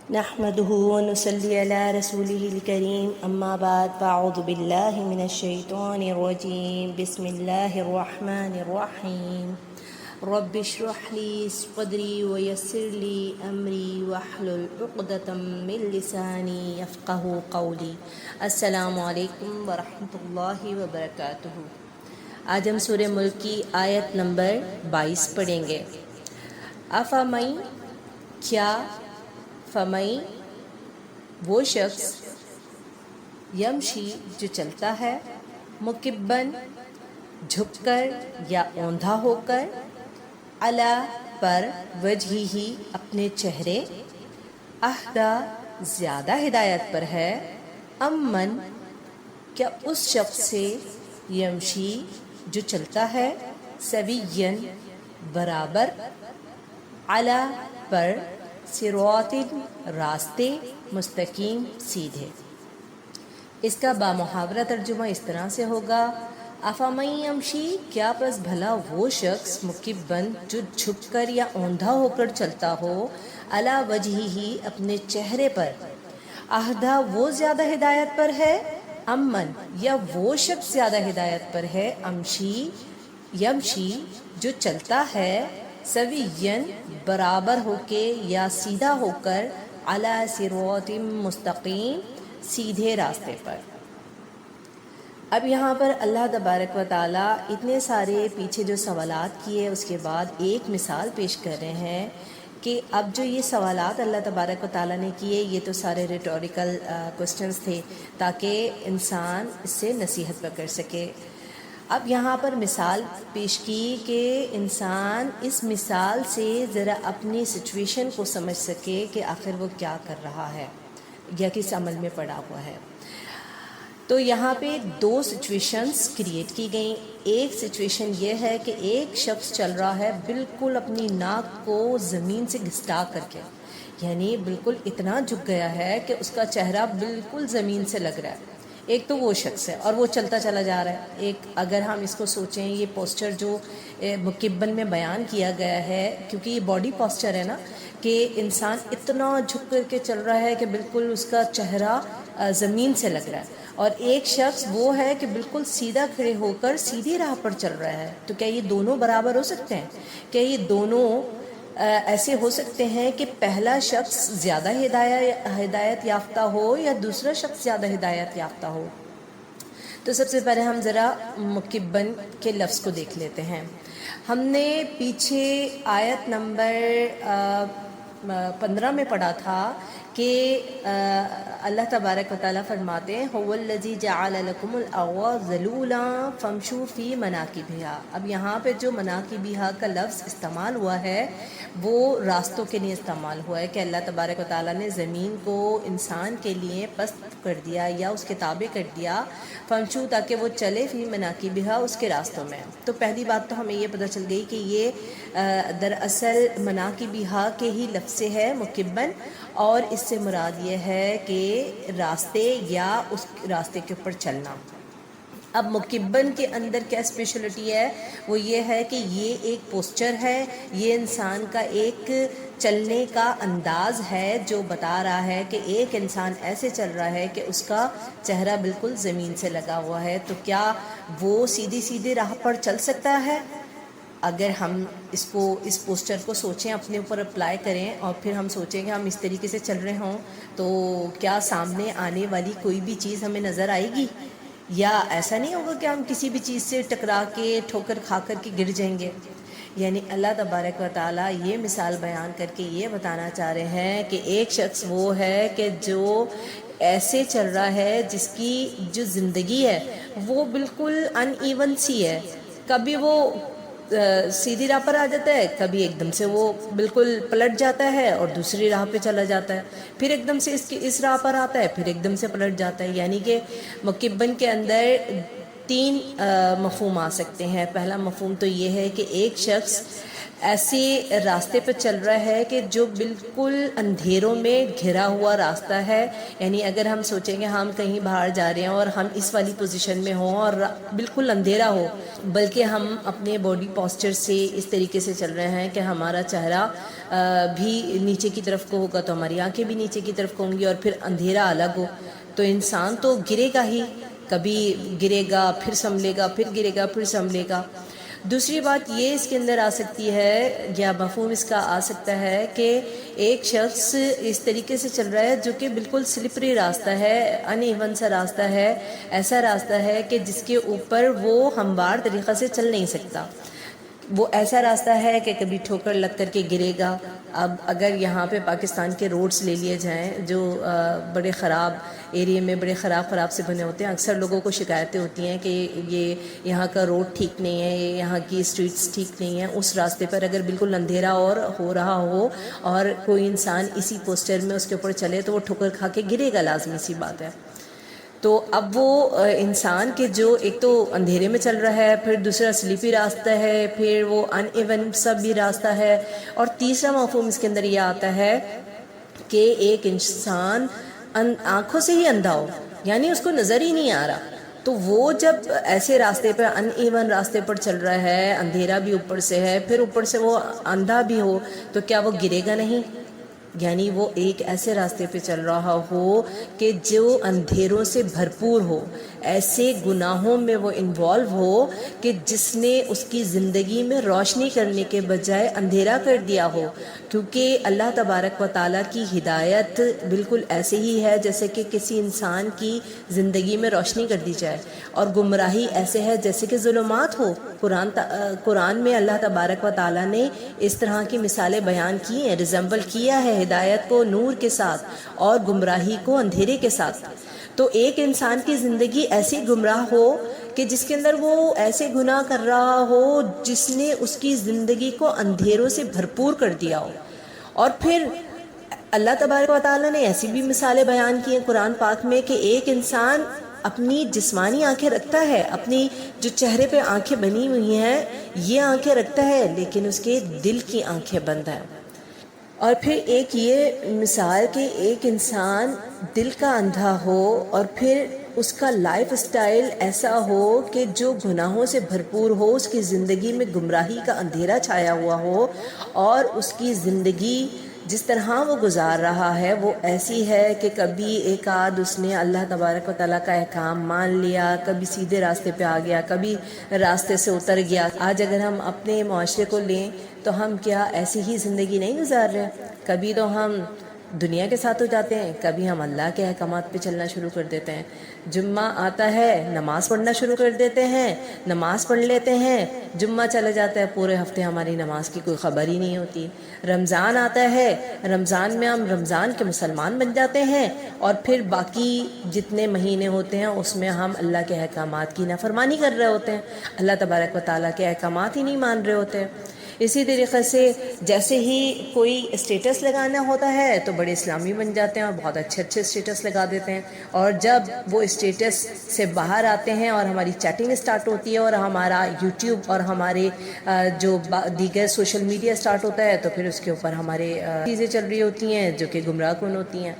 نحمده ونصلي على رسوله الكريم أما بعد فأعوذ بالله من الشيطان الرجيم بسم الله الرحمن الرحيم رب اشرح لي صدري ويسر لي أمري واحلل عقدة من لساني يفقه قولي السلام علیکم ورحمۃ اللہ وبرکاتہ۔ آج ہم سورہ ملک کی آیت نمبر 22 پڑھیں گے۔ افمن، کیا، فمئی وہ شخص، یمشی جو چلتا ہے، مکبن جھک کر یا اوندھا ہو کر، علی پر، وجہہ اپنے چہرے، اہدا زیادہ ہدایت پر ہے، امن کیا اس شخص سے، یمشی جو چلتا ہے، سویًا برابر، علی پر، صراط راستے، مستقیم سیدھے۔ اس کا بامحاورہ ترجمہ اس طرح سے ہوگا، افمن یمشی کیا پس بھلا وہ شخص، مکبن جو جھک کر یا اوندھا ہو کر چلتا ہو، علی وجہہ اپنے چہرے پر، اہدا وہ زیادہ ہدایت پر ہے، امن یا وہ شخص زیادہ ہدایت پر ہے، یمشی جو چلتا ہے، سویًا برابر ہو کے یا سیدھا ہو کر، علی صراط مستقیم سیدھے راستے پر۔ اب یہاں پر اللہ تبارک و تعالیٰ اتنے سارے پیچھے جو سوالات کیے اس کے بعد ایک مثال پیش کر رہے ہیں کہ اب جو یہ سوالات اللہ تبارک و تعالیٰ نے کیے یہ تو سارے ریٹوریکل کوسچنز تھے تاکہ انسان اس سے نصیحت پکڑ سکے۔ اب یہاں پر مثال پیش کی کہ انسان اس مثال سے ذرا اپنی سچویشن کو سمجھ سکے کہ آخر وہ کیا کر رہا ہے یا کس عمل میں پڑا ہوا ہے۔ تو یہاں پہ دو سچویشنز کریٹ کی گئیں۔ ایک سچویشن یہ ہے کہ ایک شخص چل رہا ہے بالکل اپنی ناک کو زمین سے گھسٹا کر کے، یعنی بالکل اتنا جھک گیا ہے کہ اس کا چہرہ بالکل زمین سے لگ رہا ہے۔ ایک تو وہ شخص ہے اور وہ چلتا چلا جا رہا ہے۔ ایک اگر ہم اس کو سوچیں، یہ پوسچر جو مکبن میں بیان کیا گیا ہے، کیونکہ یہ باڈی پوسچر ہے نا، کہ انسان اتنا جھک کر کے چل رہا ہے کہ بالکل اس کا چہرہ زمین سے لگ رہا ہے، اور ایک شخص وہ ہے کہ بالکل سیدھا کھڑے ہو کر سیدھی راہ پر چل رہا ہے۔ تو کیا یہ دونوں برابر ہو سکتے ہیں؟ کیا یہ دونوں ایسے ہو سکتے ہیں کہ پہلا شخص زیادہ ہدایت یافتہ ہو یا دوسرا شخص زیادہ ہدایت یافتہ ہو؟ تو سب سے پہلے ہم ذرا مکبن کے لفظ کو دیکھ لیتے ہیں۔ ہم نے پیچھے آیت نمبر 15 میں پڑھا تھا کہ اللہ تبارک و تعالیٰ فرماتے ہیں هو الذی جعل لکم الارض ذلولا فامشوا فی مناکبہا۔ اب یہاں پہ جو مناکبہا کا لفظ استعمال ہوا ہے وہ راستوں کے لیے استعمال ہوا ہے کہ اللہ تبارک و تعالیٰ نے زمین کو انسان کے لیے پست کر دیا یا اس کے تابع کر دیا، فامشوا تاکہ وہ چلے، فی مناکبہا اس کے راستوں میں۔ تو پہلی بات تو ہمیں یہ پتہ چل گئی کہ یہ دراصل مناکبہا کے ہی لفظ سے ہے مکبن، اور اس سے مراد یہ ہے کہ راستے یا اس راستے کے اوپر چلنا۔ اب مکبن کے اندر کیا اسپیشلٹی ہے؟ وہ یہ ہے کہ یہ ایک پوسچر ہے، یہ انسان کا ایک چلنے کا انداز ہے جو بتا رہا ہے کہ ایک انسان ایسے چل رہا ہے کہ اس کا چہرہ بالکل زمین سے لگا ہوا ہے۔ تو کیا وہ سیدھی راہ پر چل سکتا ہے؟ اگر ہم اس پوسچر کو سوچیں، اپنے اوپر اپلائی کریں اور پھر ہم سوچیں کہ ہم اس طریقے سے چل رہے ہوں تو کیا سامنے آنے والی کوئی بھی چیز ہمیں نظر آئے گی؟ یا ایسا نہیں ہوگا کہ ہم کسی بھی چیز سے ٹکرا کے ٹھوکر کھا کر کے گر جائیں گے؟ یعنی اللہ تبارک و تعالیٰ یہ مثال بیان کر کے یہ بتانا چاہ رہے ہیں کہ ایک شخص وہ ہے کہ جو ایسے چل رہا ہے جس کی جو زندگی ہے وہ بالکل ان ایون سی ہے، کبھی وہ سیدھی راہ پر آ جاتا ہے، کبھی ایک دم سے وہ بالکل پلٹ جاتا ہے اور دوسری راہ پہ چلا جاتا ہے، پھر ایک دم سے اس راہ پر آتا ہے، پھر ایک دم سے پلٹ جاتا ہے۔ یعنی کہ مکبن کے اندر تین مفہوم آ سکتے ہیں۔ پہلا مفہوم تو یہ ہے کہ ایک شخص ایسے راستے پہ چل رہا ہے کہ جو بالکل اندھیروں میں گھرا ہوا راستہ ہے. یعنی اگر ہم سوچیں کہ ہم کہیں باہر جا رہے ہیں اور ہم اس والی پوزیشن میں ہوں اور بالکل اندھیرا ہو، بلکہ ہم اپنے باڈی پوسچر سے اس طریقے سے چل رہے ہیں کہ ہمارا چہرہ بھی نیچے کی طرف کو ہوگا تو ہماری آنکھیں بھی نیچے کی طرف کو ہوں گی، اور پھر اندھیرا الگ ہو تو انسان تو گرے گا ہی. کبھی گرے گا پھر سنبھلے گا، پھر گرے گا پھر سنبھلے گا. دوسری بات یہ اس کے اندر آ سکتی ہے یا مفہوم اس کا آ سکتا ہے کہ ایک شخص اس طریقے سے چل رہا ہے جو کہ بالکل سلپری راستہ ہے، ان ایون سا راستہ ہے، ایسا راستہ ہے کہ جس کے اوپر وہ ہموار طریقہ سے چل نہیں سکتا. وہ ایسا راستہ ہے کہ کبھی ٹھوکر لگ کر کے گرے گا. اب اگر یہاں پہ پاکستان کے روڈز لے لیے جائیں جو بڑے خراب ایریے میں بڑے خراب سے بنے ہوتے ہیں، اکثر لوگوں کو شکایتیں ہوتی ہیں کہ یہ یہاں کا روڈ ٹھیک نہیں ہے، یہاں کی اسٹریٹس ٹھیک نہیں ہیں. اس راستے پر اگر بالکل اندھیرا اور ہو رہا ہو اور کوئی انسان اسی پوسچر میں اس کے اوپر چلے تو وہ ٹھوکر کھا کے گرے گا، لازمی سی بات ہے. تو اب وہ انسان کے جو ایک تو اندھیرے میں چل رہا ہے، پھر دوسرا سلیپی راستہ ہے، پھر وہ ان ایون سا بھی راستہ ہے، اور تیسرا مفہوم اس کے اندر یہ آتا ہے کہ ایک انسان آنکھوں سے ہی اندھا ہو، یعنی اس کو نظر ہی نہیں آ رہا. تو وہ جب ایسے راستے پر ان ایون راستے پر چل رہا ہے، اندھیرا بھی اوپر سے ہے، پھر اوپر سے وہ اندھا بھی ہو، تو کیا وہ گرے گا نہیں؟ یعنی وہ ایک ایسے راستے پہ چل رہا ہو کہ جو اندھیروں سے بھرپور ہو، ایسے گناہوں میں وہ انوالو ہو کہ جس نے اس کی زندگی میں روشنی کرنے کے بجائے اندھیرا کر دیا ہو. کیونکہ اللہ تبارک و تعالیٰ کی ہدایت بالکل ایسے ہی ہے جیسے کہ کسی انسان کی زندگی میں روشنی کر دی جائے، اور گمراہی ایسے ہے جیسے کہ ظلمات ہو. قرآن میں اللہ تبارک و تعالیٰ نے اس طرح کی مثالیں بیان کی ہیں، ریزمبل کیا ہے ہدایت کو نور کے ساتھ اور گمراہی کو اندھیرے کے ساتھ. تو ایک انسان کی زندگی ایسی گمراہ ہو کہ جس کے اندر وہ ایسے گناہ کر رہا ہو جس نے اس کی زندگی کو اندھیروں سے بھرپور کر دیا ہو. اور پھر اللہ تبارک و تعالیٰ نے ایسی بھی مثالیں بیان کی ہیں قرآن پاک میں کہ ایک انسان اپنی جسمانی آنکھیں رکھتا ہے، اپنی جو چہرے پہ آنکھیں بنی ہوئی ہیں یہ آنکھیں رکھتا ہے، لیکن اس کے دل کی آنکھیں بند ہیں. اور پھر ایک یہ مثال کہ ایک انسان دل کا اندھا ہو اور پھر اس کا لائف اسٹائل ایسا ہو کہ جو گناہوں سے بھرپور ہو، اس کی زندگی میں گمراہی کا اندھیرا چھایا ہوا ہو، اور اس کی زندگی جس طرح وہ گزار رہا ہے وہ ایسی ہے کہ کبھی ایک آدھ اس نے اللہ تبارک و تعالیٰ کا احکام مان لیا، کبھی سیدھے راستے پہ آ گیا، کبھی راستے سے اتر گیا. آج اگر ہم اپنے معاشرے کو لیں تو ہم کیا ایسی ہی زندگی نہیں گزار رہے؟ کبھی تو ہم دنیا کے ساتھ ہو جاتے ہیں، کبھی ہم اللہ کے احکامات پہ چلنا شروع کر دیتے ہیں. جمعہ آتا ہے نماز پڑھنا شروع کر دیتے ہیں، نماز پڑھ لیتے ہیں، جمعہ چلا جاتا ہے، پورے ہفتے ہماری نماز کی کوئی خبر ہی نہیں ہوتی. رمضان آتا ہے، رمضان میں ہم رمضان کے مسلمان بن جاتے ہیں، اور پھر باقی جتنے مہینے ہوتے ہیں اس میں ہم اللہ کے احکامات کی نافرمانی کر رہے ہوتے ہیں، اللہ تبارک و تعالیٰ کے احکامات ہی نہیں مان رہے ہوتے ہیں. اسی طریقے سے جیسے ہی کوئی اسٹیٹس لگانا ہوتا ہے تو بڑے اسلامی بن جاتے ہیں اور بہت اچھے اسٹیٹس لگا دیتے ہیں، اور جب وہ اسٹیٹس سے باہر آتے ہیں اور ہماری چیٹنگ اسٹارٹ ہوتی ہے اور ہمارا یوٹیوب اور ہمارے جو دیگر سوشل میڈیا اسٹارٹ ہوتا ہے تو پھر اس کے اوپر ہمارے چیزیں چل رہی ہوتی ہیں جو کہ گمراہ کن ہوتی ہیں.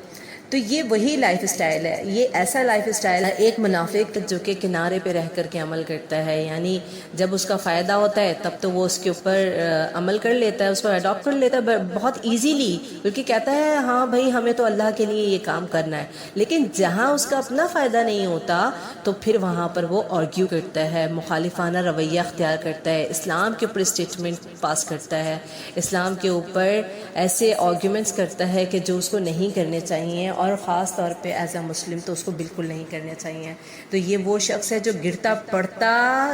تو یہ وہی لائف اسٹائل ہے، یہ ایسا لائف اسٹائل ہے ایک منافق جو کہ کنارے پہ رہ کر کے عمل کرتا ہے. یعنی جب اس کا فائدہ ہوتا ہے تب تو وہ اس کے اوپر عمل کر لیتا ہے، اس کو اڈاپٹ کر لیتا ہے بہت ایزیلی، بلکہ کہتا ہے ہاں بھائی ہمیں تو اللہ کے لیے یہ کام کرنا ہے. لیکن جہاں اس کا اپنا فائدہ نہیں ہوتا تو پھر وہاں پر وہ آرگیو کرتا ہے، مخالفانہ رویہ اختیار کرتا ہے، اسلام کے اوپر اسٹیٹمنٹ پاس کرتا ہے، اسلام کے اوپر ایسے آرگیومنٹس کرتا ہے کہ جو اس کو نہیں کرنے چاہیے، اور خاص طور پہ ایز اے مسلم تو اس کو بالکل نہیں کرنے چاہیے. تو یہ وہ شخص ہے جو گرتا پڑتا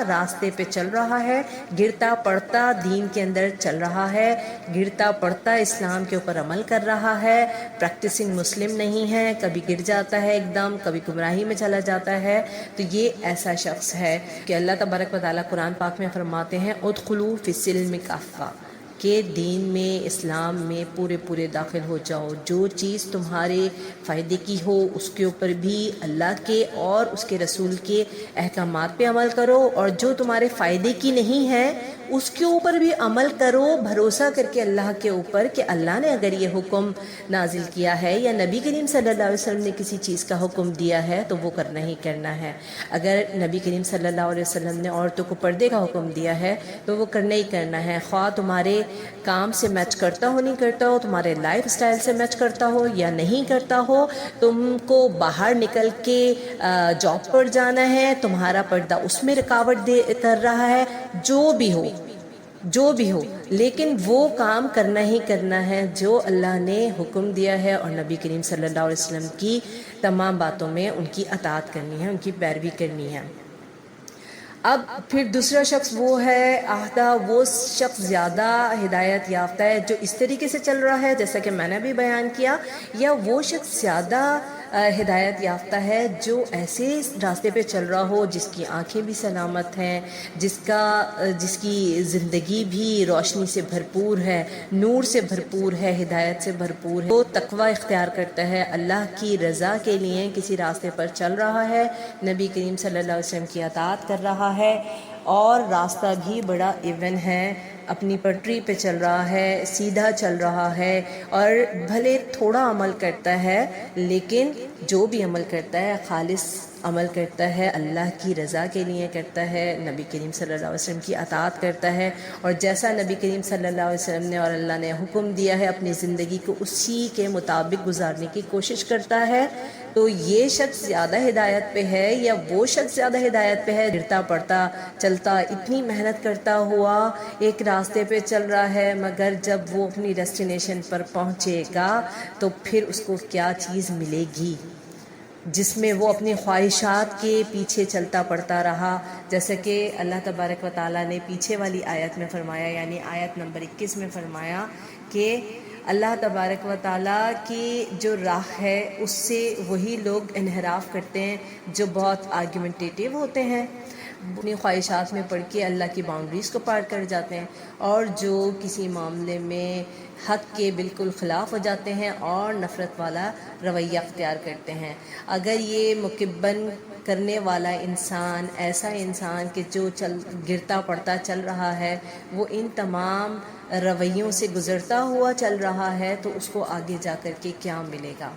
راستے پہ چل رہا ہے، گرتا پڑتا دین کے اندر چل رہا ہے، گرتا پڑتا اسلام کے اوپر عمل کر رہا ہے، پریکٹسنگ مسلم نہیں ہے، کبھی گر جاتا ہے ایک دم، کبھی گمراہی میں چلا جاتا ہے. تو یہ ایسا شخص ہے کہ اللہ تبارک و تعالیٰ قرآن پاک میں فرماتے ہیں ادخلوا فی السلم کافہ، کہ دین میں اسلام میں پورے داخل ہو جاؤ. جو چیز تمہارے فائدے کی ہو اس کے اوپر بھی اللہ کے اور اس کے رسول کے احکامات پہ عمل کرو، اور جو تمہارے فائدے کی نہیں ہے اس کے اوپر بھی عمل کرو، بھروسہ کر کے اللہ کے اوپر کہ اللہ نے اگر یہ حکم نازل کیا ہے یا نبی کریم صلی اللہ علیہ وسلم نے کسی چیز کا حکم دیا ہے تو وہ کرنا ہی کرنا ہے۔ اگر نبی کریم صلی اللہ علیہ وسلم نے عورتوں کو پردے کا حکم دیا ہے تو وہ کرنا ہی کرنا ہے، خواہ تمہارے کام سے میچ کرتا ہو نہیں کرتا ہو، تمہارے لائف سٹائل سے میچ کرتا ہو یا نہیں کرتا ہو، تم کو باہر نکل کے جاب پر جانا ہے، تمہارا پردہ اس میں رکاوٹ کر رہا ہے، جو بھی ہو لیکن وہ کام کرنا ہی کرنا ہے جو اللہ نے حکم دیا ہے، اور نبی کریم صلی اللہ علیہ وسلم کی تمام باتوں میں ان کی اطاعت کرنی ہے، ان کی پیروی کرنی ہے۔ اب پھر دوسرا شخص وہ ہے آہدہ، وہ شخص زیادہ ہدایت یافتہ ہے جو اس طریقے سے چل رہا ہے جیسا کہ میں نے بھی بیان کیا، یا وہ شخص زیادہ ہدایت یافتہ ہے جو ایسے راستے پہ چل رہا ہو جس کی آنکھیں بھی سلامت ہیں، جس کی زندگی بھی روشنی سے بھرپور ہے، نور سے بھرپور ہے، ہدایت سے بھرپور ہے، وہ تقوی اختیار کرتا ہے، اللہ کی رضا کے لیے کسی راستے پر چل رہا ہے، نبی کریم صلی اللہ علیہ وسلم کی اطاعت کر رہا ہے، اور راستہ بھی بڑا ایون ہے، اپنی پٹری پہ چل رہا ہے، سیدھا چل رہا ہے، اور بھلے تھوڑا عمل کرتا ہے لیکن جو بھی عمل کرتا ہے خالص عمل کرتا ہے، اللہ کی رضا کے لیے کرتا ہے، نبی کریم صلی اللہ علیہ وسلم کی اطاعت کرتا ہے، اور جیسا نبی کریم صلی اللہ علیہ وسلم نے اور اللہ نے حکم دیا ہے اپنی زندگی کو اسی کے مطابق گزارنے کی کوشش کرتا ہے، تو یہ شخص زیادہ ہدایت پہ ہے، یا وہ شخص زیادہ ہدایت پہ ہے گرتا پڑتا چلتا اتنی محنت کرتا ہوا ایک راستے پہ چل رہا ہے، مگر جب وہ اپنی ڈیسٹینیشن پر پہنچے گا تو پھر اس کو کیا چیز ملے گی جس میں وہ اپنی خواہشات کے پیچھے چلتا پڑتا رہا، جیسا کہ اللہ تبارک و تعالیٰ نے پیچھے والی آیت میں فرمایا، یعنی آیت نمبر 21 میں فرمایا کہ اللہ تبارک و تعالیٰ کی جو راہ ہے اس سے وہی لوگ انحراف کرتے ہیں جو بہت آرگیومنٹیٹیو ہوتے ہیں، اپنی خواہشات میں پڑھ کے اللہ کی باؤنڈریز کو پار کر جاتے ہیں، اور جو کسی معاملے میں حق کے بالکل خلاف ہو جاتے ہیں اور نفرت والا رویہ اختیار کرتے ہیں۔ اگر یہ مکبن کرنے والا انسان ایسا انسان کہ جو گرتا پڑتا چل رہا ہے وہ ان تمام رویوں سے گزرتا ہوا چل رہا ہے تو اس کو آگے جا کر کے کیا ملے گا؟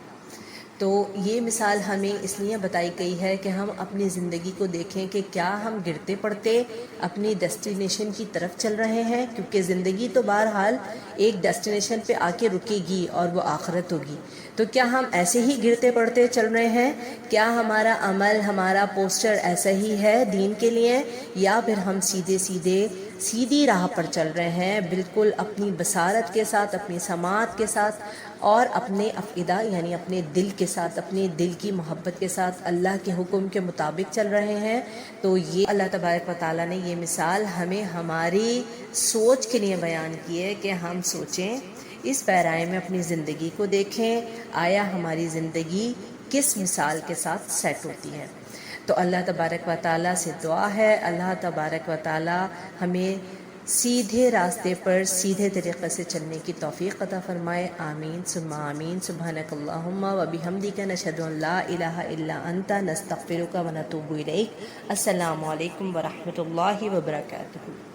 تو یہ مثال ہمیں اس لیے بتائی گئی ہے کہ ہم اپنی زندگی کو دیکھیں کہ کیا ہم گرتے پڑتے اپنی ڈیسٹینیشن کی طرف چل رہے ہیں، کیونکہ زندگی تو بہرحال ایک ڈیسٹینیشن پہ آ کے رکے گی اور وہ آخرت ہوگی، تو کیا ہم ایسے ہی گرتے پڑتے چل رہے ہیں؟ کیا ہمارا عمل، ہمارا پوسچر ایسا ہی ہے دین کے لیے، یا پھر ہم سیدھی راہ پر چل رہے ہیں بالکل اپنی بصارت کے ساتھ، اپنی سماعت کے ساتھ، اور اپنے افئدہ یعنی اپنے دل کے ساتھ، اپنے دل کی محبت کے ساتھ اللہ کے حکم کے مطابق چل رہے ہیں؟ تو یہ اللہ تبارک و تعالیٰ نے یہ مثال ہمیں ہماری سوچ کے لیے بیان کی ہے کہ ہم سوچیں، اس پیرائے میں اپنی زندگی کو دیکھیں، آیا ہماری زندگی کس مثال کے ساتھ سیٹ ہوتی ہے؟ تو اللہ تبارک و تعالیٰ سے دعا ہے اللہ تبارک و تعالیٰ ہمیں سیدھے راستے پر سیدھے طریقے سے چلنے کی توفیق عطا فرمائے، آمین ثم آمین۔ سبحانک اللہم و بحمدک، نشہد ان لا الہ الا انت، نستغفرک و نتوب الیک۔ السلام علیکم ورحمۃ اللہ وبرکاتہ۔